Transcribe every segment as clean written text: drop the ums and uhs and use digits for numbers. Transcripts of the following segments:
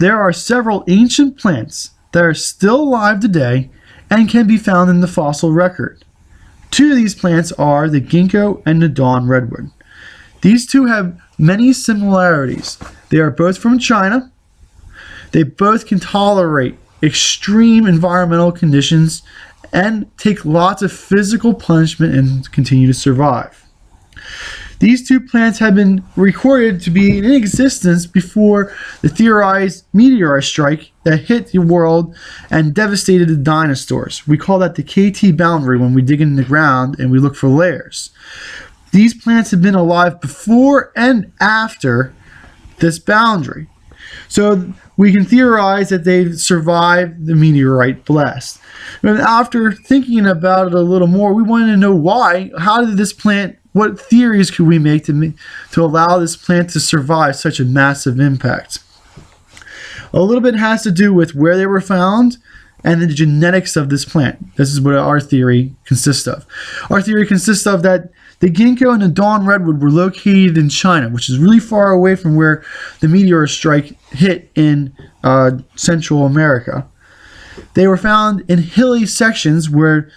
There are several ancient plants that are still alive today and can be found in the fossil record. Two of these plants are the ginkgo and the dawn redwood. These two have many similarities. They are both from China. They both can tolerate extreme environmental conditions and take lots of physical punishment and continue to survive. These two plants have been recorded to be in existence before the theorized meteor strike that hit the world and devastated the dinosaurs. We call that the KT boundary when we dig in the ground and we look for layers. These plants have been alive before and after this boundary. So we can theorize that they've survived the meteorite blast. And after thinking about it a little more, we wanted to know why. How did this plant, what theories could we make to allow this plant to survive such a massive impact? A little bit has to do with where they were found and the genetics of this plant. This is what our theory consists of. Our theory consists of that the ginkgo and the dawn redwood were located in China, which is really far away from where the meteor strike hit in Central America. They were found in hilly sections where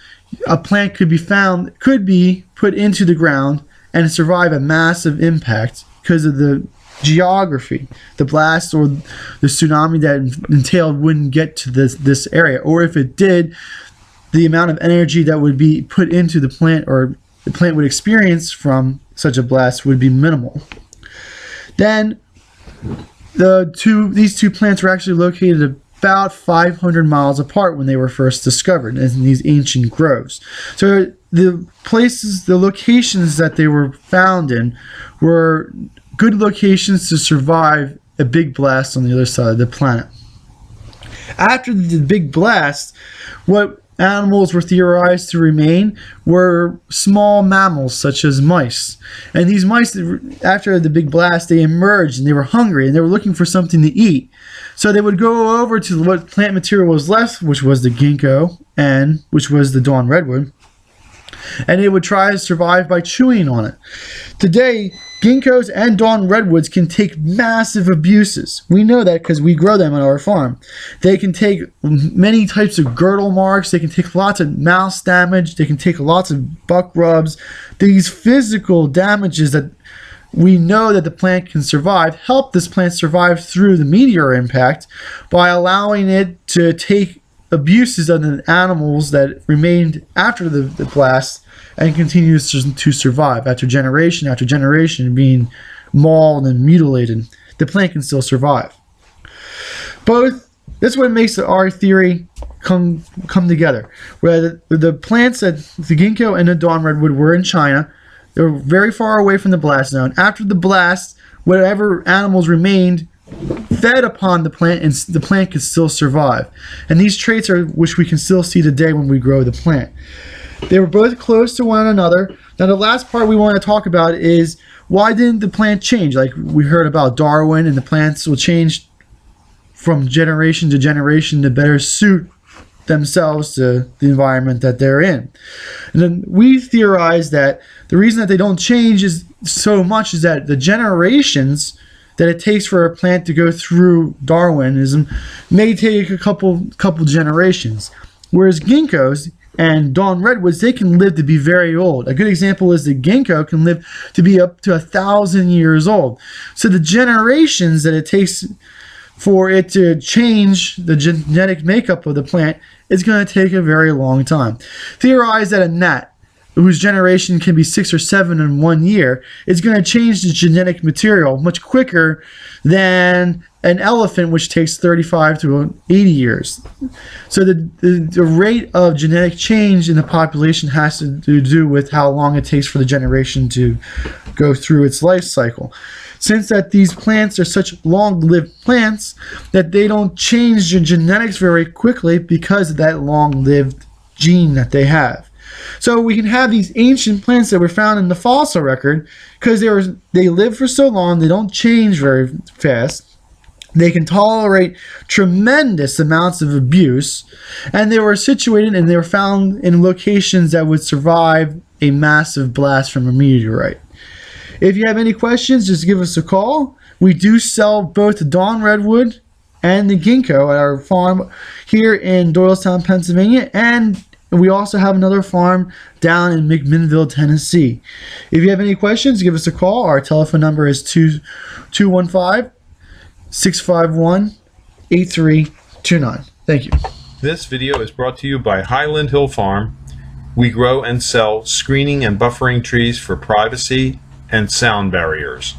a plant could be put into the ground and survive a massive impact because of the geography. The blast or the tsunami that entailed wouldn't get to this area, or if it did, the amount of energy that would be put into the plant or the plant would experience from such a blast would be minimal. Then these two plants were actually located about 500 miles apart when they were first discovered in these ancient groves. So the locations that they were found in were good locations to survive a big blast on the other side of the planet. After the big blast, what animals were theorized to remain were small mammals such as mice. And these mice, after the big blast, they emerged and they were hungry and they were looking for something to eat. So they would go over to what plant material was left, which was the ginkgo and which was the dawn redwood, and they would try to survive by chewing on it. Today, ginkgos and dawn redwoods can take massive abuses. We know that because we grow them on our farm. They can take many types of girdle marks. They can take lots of mouse damage. They can take lots of buck rubs. These physical damages that we know that the plant can survive help this plant survive through the meteor impact by allowing it to take abuses of the animals that remained after the blast and continues to survive after generation being mauled and mutilated. The plant can still survive. That's what makes our theory come together. Where the plants that the ginkgo and the dawn redwood were in China, they were very far away from the blast zone. After the blast, whatever animals remained fed upon the plant, and the plant could still survive. And these traits are which we can still see today when we grow the plant. They were both close to one another. Now the last part we want to talk about is why didn't the plant change? Like we heard about Darwin, and the plants will change from generation to generation to better suit themselves to the environment that they're in. And then we theorize that the reason that they don't change is so much is that the generations that it takes for a plant to go through Darwinism may take a couple generations. Whereas ginkgos and dawn redwoods, they can live to be very old. A good example is the ginkgo can live to be up to 1,000 years old. So the generations that it takes for it to change the genetic makeup of the plant is going to take a very long time. Theorize that a gnat, whose generation can be 6 or 7 in 1 year, is going to change the genetic material much quicker than an elephant, which takes 35 to 80 years. So the rate of genetic change in the population has to do with how long it takes for the generation to go through its life cycle. Since that these plants are such long-lived plants that they don't change their genetics very quickly because of that long-lived gene that they have. So we can have these ancient plants that were found in the fossil record because they live for so long, they don't change very fast. They can tolerate tremendous amounts of abuse, and they were situated and they were found in locations that would survive a massive blast from a meteorite. If you have any questions, just give us a call. We do sell both the dawn redwood and the ginkgo at our farm here in Doylestown, Pennsylvania, and we also have another farm down in McMinnville, Tennessee. If you have any questions, give us a call. Our telephone number is 215-651-8329. Thank you. This video is brought to you by Highland Hill Farm. We grow and sell screening and buffering trees for privacy and sound barriers.